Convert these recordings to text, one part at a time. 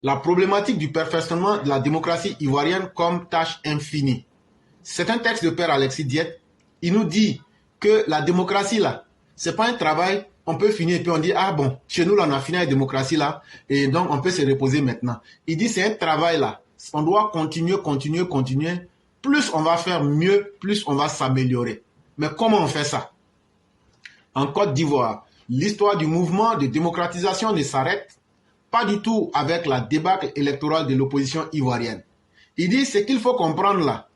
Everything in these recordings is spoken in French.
La problématique du perfectionnement de la démocratie ivoirienne comme tâche infinie. C'est un texte de Père Alexis Diet. Il nous dit que la démocratie, là, c'est pas un travail, on peut finir et puis on dit, ah bon, chez nous, là, on a fini la démocratie, là, et donc on peut se reposer maintenant. Il dit, c'est un travail, là. On doit continuer, continuer, continuer. Plus on va faire mieux, plus on va s'améliorer. Mais comment on fait ça? En Côte d'Ivoire, l'histoire du mouvement de démocratisation ne s'arrête pas du tout avec la débâcle électorale de l'opposition ivoirienne. Il dit, ce qu'il faut comprendre là,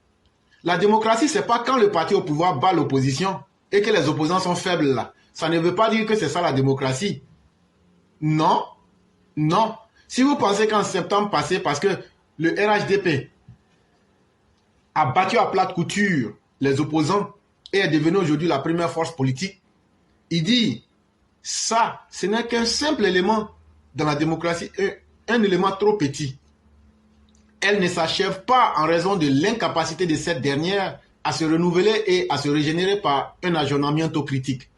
la démocratie, c'est pas quand le parti au pouvoir bat l'opposition et que les opposants sont faibles là. Ça ne veut pas dire que c'est ça la démocratie. Non, non. Si vous pensez qu'en septembre passé, parce que le RHDP a battu à plate couture les opposants et est devenu aujourd'hui la première force politique, il dit, ça, ce n'est qu'un simple élément dans la démocratie, un élément trop petit. Elle ne s'achève pas en raison de l'incapacité de cette dernière à se renouveler et à se régénérer par un aggiornamento critique.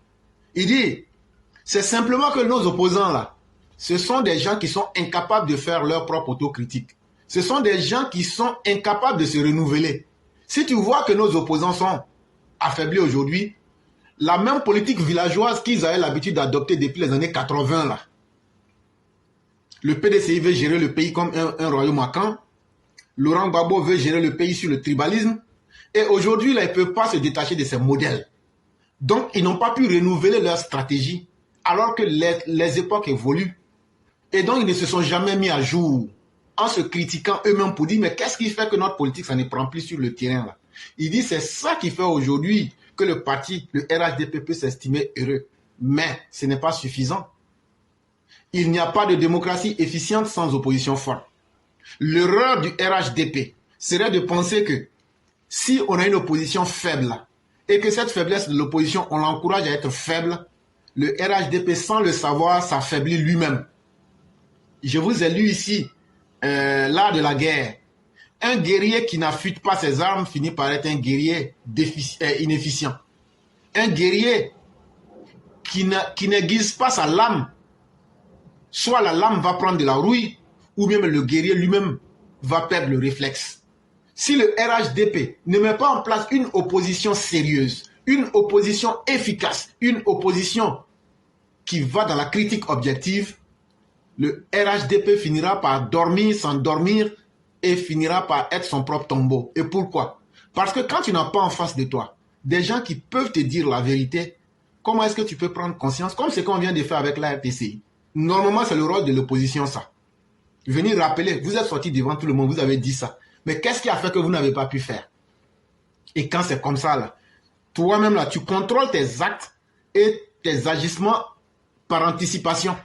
Il dit, c'est simplement que nos opposants là, ce sont des gens qui sont incapables de faire leur propre autocritique. Ce sont des gens qui sont incapables de se renouveler. Si tu vois que nos opposants sont affaiblis aujourd'hui, la même politique villageoise qu'ils avaient l'habitude d'adopter depuis les années 80 là. Le PDCI veut gérer le pays comme un royaume à Caen. Laurent Gbagbo veut gérer le pays sur le tribalisme. Et aujourd'hui, là, ils ne peuvent pas se détacher de ces modèles. Donc, ils n'ont pas pu renouveler leur stratégie alors que les époques évoluent. Et donc, ils ne se sont jamais mis à jour en se critiquant eux-mêmes pour dire, mais qu'est-ce qui fait que notre politique, ça ne prend plus sur le terrain là? Il dit, c'est ça qui fait aujourd'hui que le parti, le RHDP peut s'estimer heureux. Mais ce n'est pas suffisant. Il n'y a pas de démocratie efficiente sans opposition forte. L'erreur du RHDP serait de penser que si on a une opposition faible et que cette faiblesse de l'opposition, on l'encourage à être faible, le RHDP, sans le savoir, s'affaiblit lui-même. Je vous ai lu ici l'art de la guerre. Un guerrier qui n'affûte pas ses armes finit par être un guerrier inefficient. Un guerrier qui n'aiguise pas sa lame, soit la lame va prendre de la rouille, ou bien le guerrier lui-même va perdre le réflexe. Si le RHDP ne met pas en place une opposition sérieuse, une opposition efficace, une opposition qui va dans la critique objective, le RHDP finira par dormir, s'endormir et finira par être son propre tombeau. Et pourquoi? Parce que quand tu n'as pas en face de toi des gens qui peuvent te dire la vérité, comment est-ce que tu peux prendre conscience, comme ce qu'on vient de faire avec la RTCI? Normalement, c'est le rôle de l'opposition, ça. Venir rappeler, vous êtes sorti devant tout le monde, vous avez dit ça. Mais qu'est-ce qui a fait que vous n'avez pas pu faire? Et quand c'est comme ça, là, toi-même, là, tu contrôles tes actes et tes agissements par anticipation.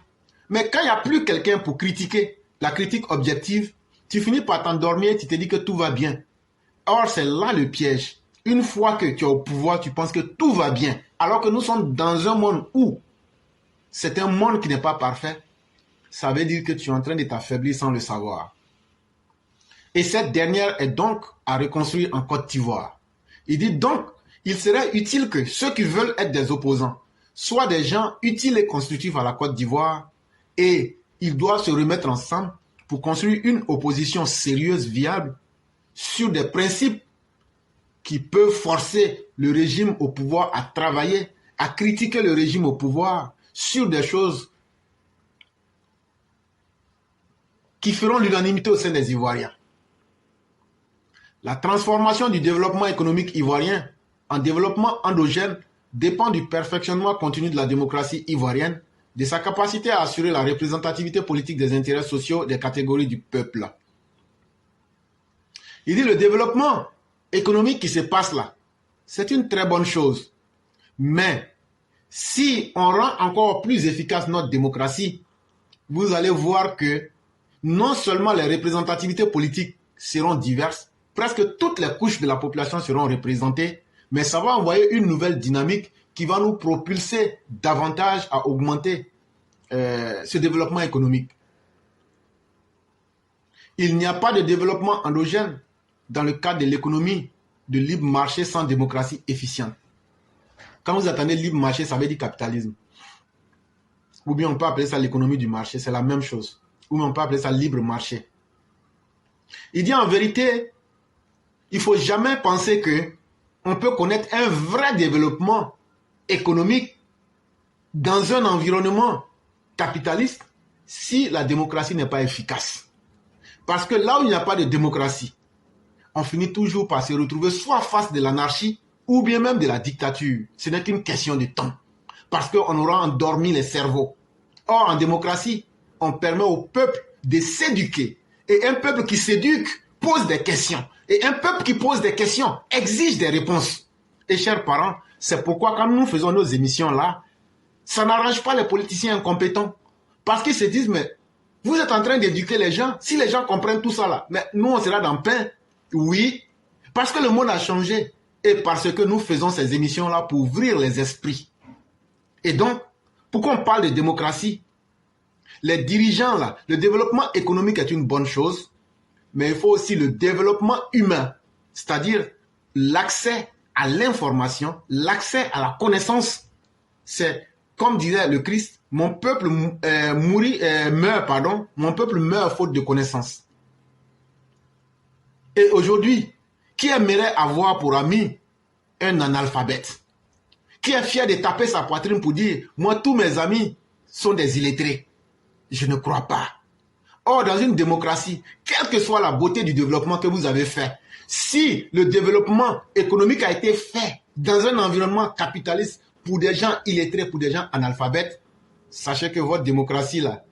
Mais quand il n'y a plus quelqu'un pour critiquer, la critique objective, tu finis par t'endormir, tu te dis que tout va bien. Or, c'est là le piège. Une fois que tu es au pouvoir, tu penses que tout va bien. Alors que nous sommes dans un monde où c'est un monde qui n'est pas parfait. Ça veut dire que tu es en train de t'affaiblir sans le savoir. Et cette dernière est donc à reconstruire en Côte d'Ivoire. Il dit donc, il serait utile que ceux qui veulent être des opposants soient des gens utiles et constructifs à la Côte d'Ivoire et ils doivent se remettre ensemble pour construire une opposition sérieuse, viable, sur des principes qui peuvent forcer le régime au pouvoir à travailler, à critiquer le régime au pouvoir sur des choses qui feront l'unanimité au sein des Ivoiriens. La transformation du développement économique ivoirien en développement endogène dépend du perfectionnement continu de la démocratie ivoirienne, de sa capacité à assurer la représentativité politique des intérêts sociaux des catégories du peuple. Il dit le développement économique qui se passe là, c'est une très bonne chose. Mais si on rend encore plus efficace notre démocratie, vous allez voir que non seulement les représentativités politiques seront diverses, presque toutes les couches de la population seront représentées, mais ça va envoyer une nouvelle dynamique qui va nous propulser davantage à augmenter ce développement économique. Il n'y a pas de développement endogène dans le cadre de l'économie de libre marché sans démocratie efficiente. Quand vous attendez libre marché, ça veut dire capitalisme. Ou bien on peut appeler ça l'économie du marché, c'est la même chose. ou on peut appeler ça libre marché. Il dit en vérité, il ne faut jamais penser qu'on peut connaître un vrai développement économique dans un environnement capitaliste si la démocratie n'est pas efficace. Parce que là où il n'y a pas de démocratie, on finit toujours par se retrouver soit face de l'anarchie ou bien même de la dictature. Ce n'est qu'une question de temps. Parce qu'on aura endormi les cerveaux. Or, en démocratie, on permet au peuple de s'éduquer. Et un peuple qui s'éduque pose des questions. Et un peuple qui pose des questions exige des réponses. Et chers parents, c'est pourquoi quand nous faisons nos émissions là, ça n'arrange pas les politiciens incompétents. Parce qu'ils se disent, mais vous êtes en train d'éduquer les gens. Si les gens comprennent tout ça là, mais nous on sera dans le pain. Oui, parce que le monde a changé. Et parce que nous faisons ces émissions là pour ouvrir les esprits. Et donc, pourquoi on parle de démocratie? Les dirigeants là, le développement économique est une bonne chose, mais il faut aussi le développement humain, c'est-à-dire l'accès à l'information, l'accès à la connaissance. C'est comme disait le Christ, mon peuple meurt, mon peuple meurt faute de connaissance. Et aujourd'hui, qui aimerait avoir pour ami un analphabète? Qui est fier de taper sa poitrine pour dire, moi tous mes amis sont des illettrés? Je ne crois pas. Or, dans une démocratie, quelle que soit la beauté du développement que vous avez fait, si le développement économique a été fait dans un environnement capitaliste pour des gens illettrés, pour des gens analphabètes, sachez que votre démocratie, là,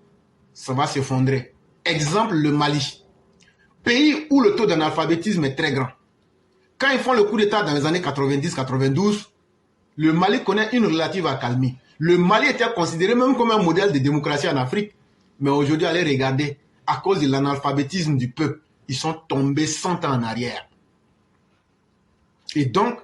ça va s'effondrer. Exemple, le Mali. Pays où le taux d'analphabétisme est très grand. Quand ils font le coup d'État dans les années 90-92, le Mali connaît une relative accalmie. Le Mali était considéré même comme un modèle de démocratie en Afrique. Mais aujourd'hui, allez regarder, à cause de l'analphabétisme du peuple, ils sont tombés 100 ans en arrière. Et donc,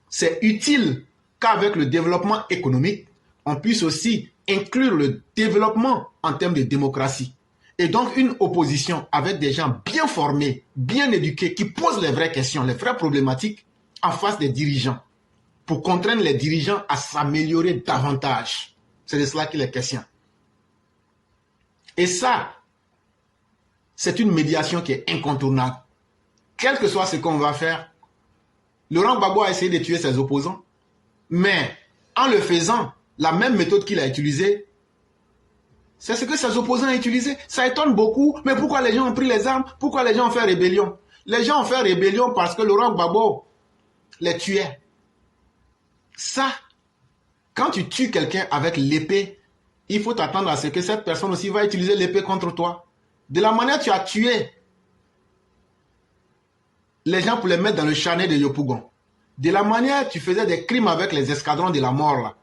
c'est utile qu'avec le développement économique, on puisse aussi inclure le développement en termes de démocratie. Et donc, une opposition avec des gens bien formés, bien éduqués, qui posent les vraies questions, les vraies problématiques en face des dirigeants, pour contraindre les dirigeants à s'améliorer davantage. C'est de cela qu'il est question. Et ça, c'est une médiation qui est incontournable. Quel que soit ce qu'on va faire, Laurent Gbagbo a essayé de tuer ses opposants, mais en le faisant, la même méthode qu'il a utilisée, c'est ce que ses opposants ont utilisé. Ça étonne beaucoup, mais pourquoi les gens ont pris les armes? Pourquoi les gens ont fait rébellion? Les gens ont fait rébellion parce que Laurent Gbagbo les tuait. Ça, quand tu tues quelqu'un avec l'épée, il faut t'attendre à ce que cette personne aussi va utiliser l'épée contre toi. De la manière dont tu as tué les gens pour les mettre dans le charnet de Yopougon, de la manière dont tu faisais des crimes avec les escadrons de la mort, là,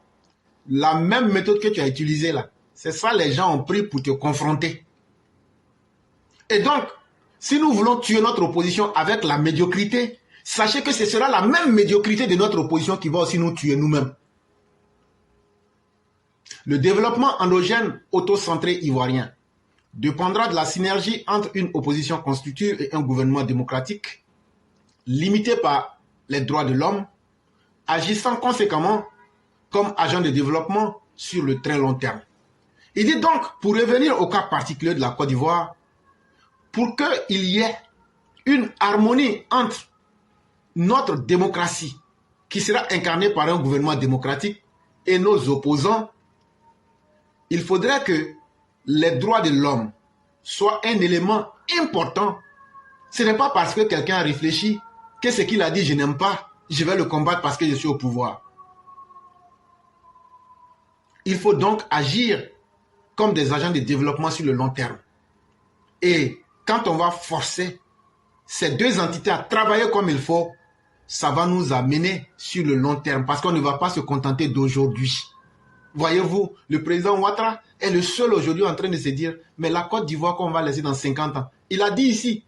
la même méthode que tu as utilisée là, c'est ça les gens ont pris pour te confronter. Et donc, si nous voulons tuer notre opposition avec la médiocrité, sachez que ce sera la même médiocrité de notre opposition qui va aussi nous tuer nous-mêmes. Le développement endogène autocentré ivoirien dépendra de la synergie entre une opposition constituée et un gouvernement démocratique, limité par les droits de l'homme, agissant conséquemment comme agent de développement sur le très long terme. Il dit donc, pour revenir au cas particulier de la Côte d'Ivoire, pour qu'il y ait une harmonie entre notre démocratie, qui sera incarnée par un gouvernement démocratique, et nos opposants, il faudrait que les droits de l'homme soient un élément important. Ce n'est pas parce que quelqu'un a réfléchi que ce qu'il a dit, je n'aime pas, je vais le combattre parce que je suis au pouvoir. Il faut donc agir comme des agents de développement sur le long terme. Et quand on va forcer ces deux entités à travailler comme il faut, ça va nous amener sur le long terme parce qu'on ne va pas se contenter d'aujourd'hui. Voyez-vous, le président Ouattara est le seul aujourd'hui en train de se dire, mais la Côte d'Ivoire qu'on va laisser dans 50 ans. Il a dit ici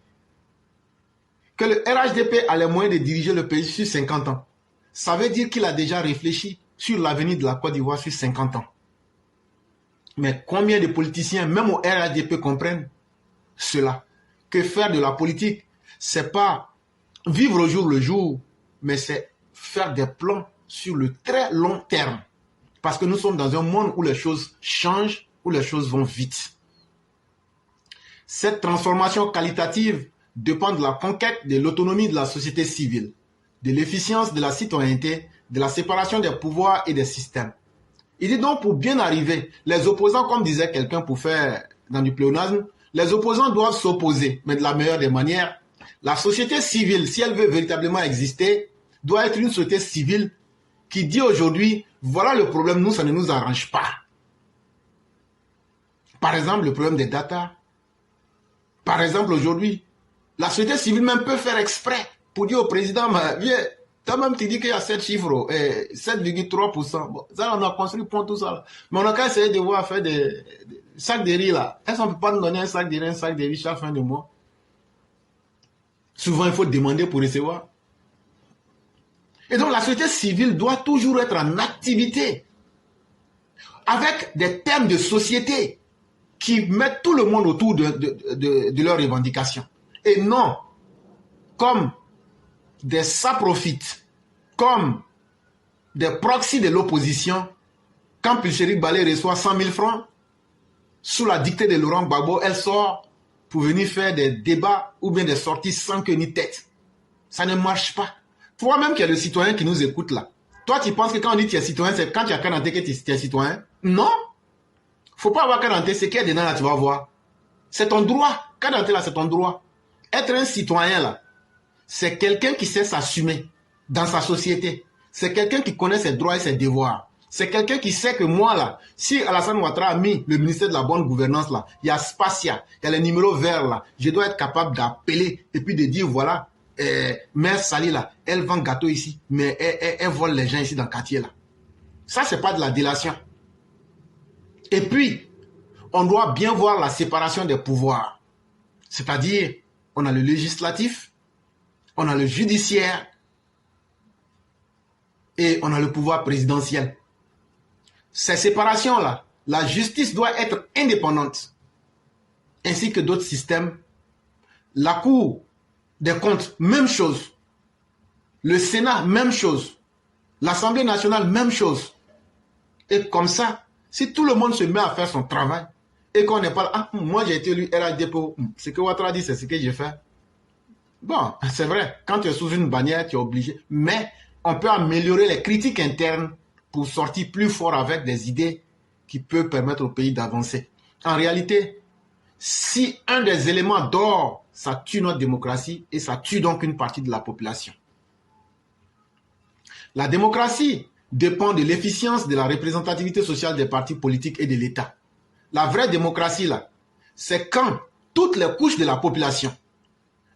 que le RHDP a les moyens de diriger le pays sur 50 ans. Ça veut dire qu'il a déjà réfléchi sur l'avenir de la Côte d'Ivoire sur 50 ans. Mais combien de politiciens, même au RHDP, comprennent cela? Que faire de la politique, c'est pas vivre au jour le jour, mais c'est faire des plans sur le très long terme. Parce que nous sommes dans un monde où les choses changent, où les choses vont vite. Cette transformation qualitative dépend de la conquête de l'autonomie de la société civile, de l'efficience de la citoyenneté, de la séparation des pouvoirs et des systèmes. Il dit donc pour bien arriver, les opposants, comme disait quelqu'un pour faire dans du pléonasme, les opposants doivent s'opposer, mais de la meilleure des manières. La société civile, si elle veut véritablement exister, doit être une société civile qui dit aujourd'hui, voilà le problème, nous, ça ne nous arrange pas. Par exemple, le problème des data. Par exemple, aujourd'hui, la société civile même peut faire exprès pour dire au président, viens, toi-même tu dis qu'il y a 7 chiffres, 7,3%. Bon, ça, on a construit pour tout ça. Là. Mais on a qu'à essayer de voir faire des sacs de riz là. Est-ce qu'on ne peut pas nous donner un sac de riz chaque fin de mois? Souvent, il faut demander pour recevoir. Et donc, la société civile doit toujours être en activité avec des thèmes de société qui mettent tout le monde autour de leurs revendications. Et non comme des saprofites, comme des proxys de l'opposition. Quand Pulchéri Balé reçoit 100 000 francs, sous la dictée de Laurent Gbagbo, elle sort pour venir faire des débats ou bien des sorties sans queue ni tête. Ça ne marche pas. Toi-même qui es le citoyen qui nous écoute là, toi tu penses que quand on dit que tu es citoyen, c'est quand tu as carte d'identité que tu es citoyen? Non. Faut pas avoir carte d'identité, c'est qu'il y a dedans là, tu vas voir. C'est ton droit. Carte d'identité là, c'est ton droit. Être un citoyen là, c'est quelqu'un qui sait s'assumer dans sa société. C'est quelqu'un qui connaît ses droits et ses devoirs. C'est quelqu'un qui sait que moi là, si Alassane Ouattara a mis le ministère de la bonne gouvernance là, il y a Spatia, il y a les numéros verts là, je dois être capable d'appeler et puis de dire voilà, Mère Sali là, elle vend gâteau ici, mais elle vole les gens ici dans le quartier là. Ça c'est pas de la délation. Et puis, on doit bien voir la séparation des pouvoirs. C'est-à-dire, on a le législatif, on a le judiciaire et on a le pouvoir présidentiel. Ces séparations-là, la justice doit être indépendante, ainsi que d'autres systèmes. La Cour des comptes, même chose. Le Sénat, même chose. L'Assemblée nationale, même chose. Et comme ça, si tout le monde se met à faire son travail, et qu'on n'est pas là, ah, moi j'ai été élu RHDPO, ce que Ouattara dit, c'est ce que j'ai fait. Bon, c'est vrai, quand tu es sous une bannière, tu es obligé. Mais on peut améliorer les critiques internes pour sortir plus fort avec des idées qui peuvent permettre au pays d'avancer. En réalité, si un des éléments dort, ça tue notre démocratie et ça tue donc une partie de la population. La démocratie dépend de l'efficience de la représentativité sociale des partis politiques et de l'État. La vraie démocratie, là, c'est quand toutes les couches de la population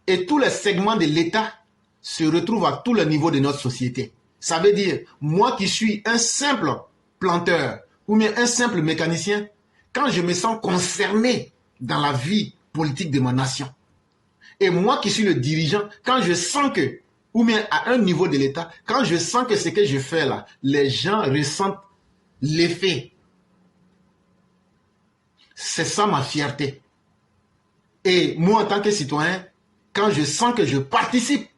et tous les segments de l'État se retrouvent à tous les niveaux de notre société. Ça veut dire, moi qui suis un simple planteur ou bien un simple mécanicien, quand je me sens concerné dans la vie politique de ma nation, et moi qui suis le dirigeant, quand je sens que, ou bien à un niveau de l'État, quand je sens que ce que je fais là, les gens ressentent l'effet. C'est ça ma fierté. Et moi en tant que citoyen, quand je sens que je participe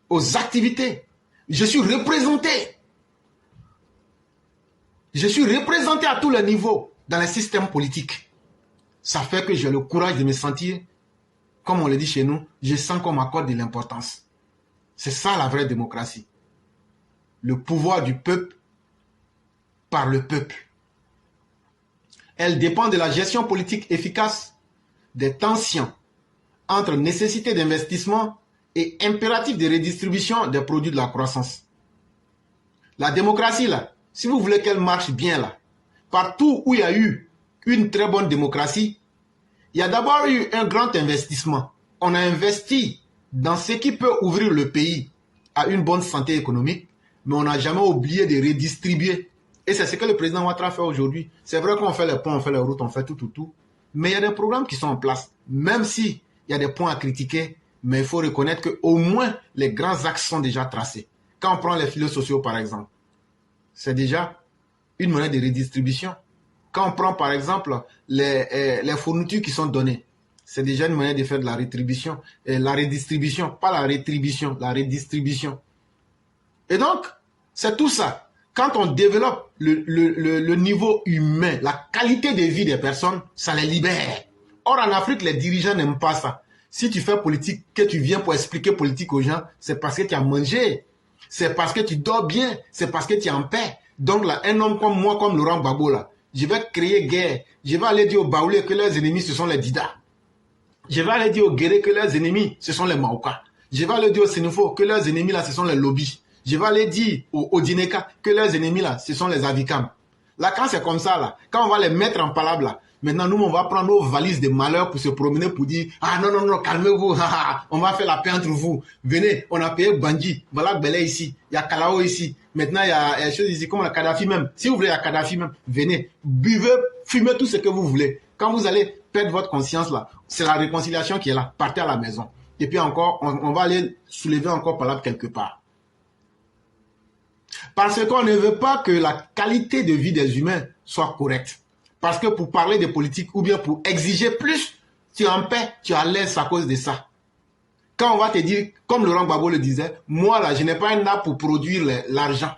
aux activités, je suis représenté. Je suis représenté à tous les niveaux dans les systèmes politiques. Ça fait que j'ai le courage de me sentir, comme on le dit chez nous, je sens qu'on m'accorde de l'importance. C'est ça la vraie démocratie. Le pouvoir du peuple par le peuple. Elle dépend de la gestion politique efficace, des tensions entre nécessité d'investissement et impératif de redistribution des produits de la croissance. La démocratie, là, si vous voulez qu'elle marche bien, là, partout où il y a eu une très bonne démocratie, il y a d'abord eu un grand investissement. On a investi dans ce qui peut ouvrir le pays à une bonne santé économique, mais on n'a jamais oublié de redistribuer. Et c'est ce que le président Ouattara fait aujourd'hui. C'est vrai qu'on fait les ponts, on fait les routes, on fait tout. Mais il y a des programmes qui sont en place. Même s'il y a des points à critiquer, mais il faut reconnaître qu'au moins les grands axes sont déjà tracés. Quand on prend les filets sociaux par exemple, c'est déjà une monnaie de redistribution. Quand on prend par exemple les fournitures qui sont données, c'est déjà une manière de faire de la rétribution. Et la redistribution, pas la rétribution, la redistribution. Et donc, c'est tout ça. Quand on développe le niveau humain, la qualité de vie des personnes, ça les libère. Or, en Afrique, les dirigeants n'aiment pas ça. Si tu fais politique, que tu viens pour expliquer politique aux gens, c'est parce que tu as mangé. C'est parce que tu dors bien. C'est parce que tu es en paix. Donc là, un homme comme moi, comme Laurent Gbagbo, là, je vais créer guerre. Je vais aller dire aux Baoulés que leurs ennemis, ce sont les Dida. Je vais aller dire aux Guérés que leurs ennemis, ce sont les Maoka. Je vais aller dire aux Sénéfos que leurs ennemis, là, ce sont les lobbies. Je vais aller dire aux Odineka que leurs ennemis, là, ce sont les Avikam. Là, quand c'est comme ça, là, quand on va les mettre en palabre, là, maintenant, nous, on va prendre nos valises de malheur pour se promener pour dire « Ah non, non, non, calmez-vous, on va faire la paix entre vous. Venez, on a payé Bandji, voilà Belé ici, il y a Kalao ici. Maintenant, il y a chose ici, comme la Kadhafi même. Si vous voulez la Kadhafi même, venez, buvez, fumez tout ce que vous voulez. Quand vous allez perdre votre conscience, là, c'est la réconciliation qui est là. Partez à la maison. Et puis encore, on va aller soulever encore par là quelque part. Parce qu'on ne veut pas que la qualité de vie des humains soit correcte. Parce que pour parler de politique ou bien pour exiger plus, tu es en paix, tu es à l'aise à cause de ça. Quand on va te dire, comme Laurent Gbagbo le disait, moi là, je n'ai pas un art pour produire l'argent.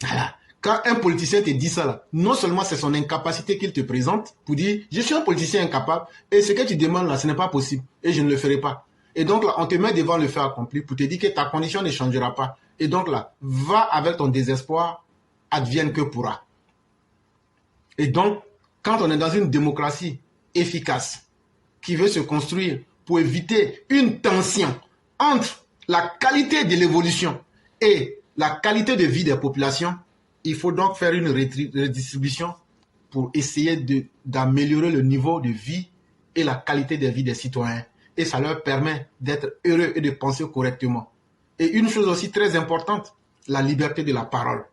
Voilà. Quand un politicien te dit ça là, non seulement c'est son incapacité qu'il te présente pour dire, je suis un politicien incapable et ce que tu demandes là, ce n'est pas possible et je ne le ferai pas. Et donc là, on te met devant le fait accompli pour te dire que ta condition ne changera pas. Et donc là, va avec ton désespoir, advienne que pourra. Et donc, quand on est dans une démocratie efficace, qui veut se construire pour éviter une tension entre la qualité de l'évolution et la qualité de vie des populations, il faut donc faire une redistribution pour essayer d'améliorer le niveau de vie et la qualité de vie des citoyens. Et ça leur permet d'être heureux et de penser correctement. Et une chose aussi très importante, la liberté de la parole.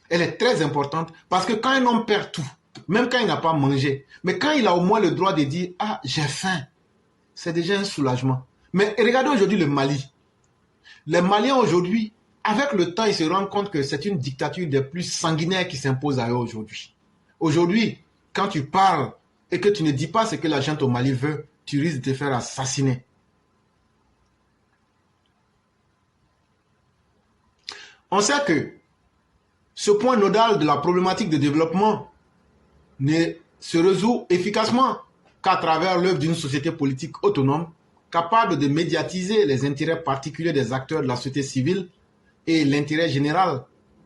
Elle est très importante parce que quand un homme perd tout, même quand il n'a pas mangé, mais quand il a au moins le droit de dire « Ah, j'ai faim », c'est déjà un soulagement. Mais regardez aujourd'hui le Mali. Les Maliens aujourd'hui, avec le temps, ils se rendent compte que c'est une dictature des plus sanguinaires qui s'impose à eux aujourd'hui. Aujourd'hui, quand tu parles et que tu ne dis pas ce que la gente au Mali veut, tu risques de te faire assassiner. On sait que ce point nodal de la problématique de développement ne se résout efficacement qu'à travers l'œuvre d'une société politique autonome, capable de médiatiser les intérêts particuliers des acteurs de la société civile et l'intérêt général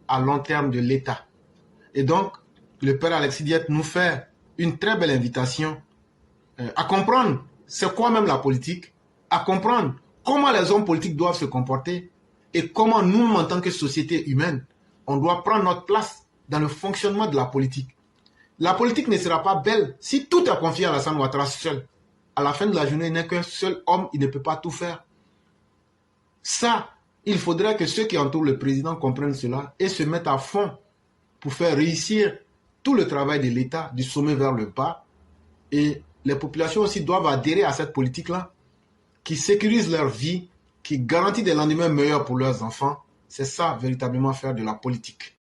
à long terme de l'État. Et donc, le père Alexis Diet nous fait une très belle invitation à comprendre c'est quoi même la politique, à comprendre comment les hommes politiques doivent se comporter et comment nous, en tant que société humaine, on doit prendre notre place dans le fonctionnement de la politique. La politique ne sera pas belle si tout est confié à Alassane Ouattara seul. À la fin de la journée, il n'est qu'un seul homme, il ne peut pas tout faire. Ça, il faudrait que ceux qui entourent le président comprennent cela et se mettent à fond pour faire réussir tout le travail de l'État, du sommet vers le bas. Et les populations aussi doivent adhérer à cette politique-là, qui sécurise leur vie, qui garantit des lendemains meilleurs pour leurs enfants. C'est ça, véritablement, faire de la politique.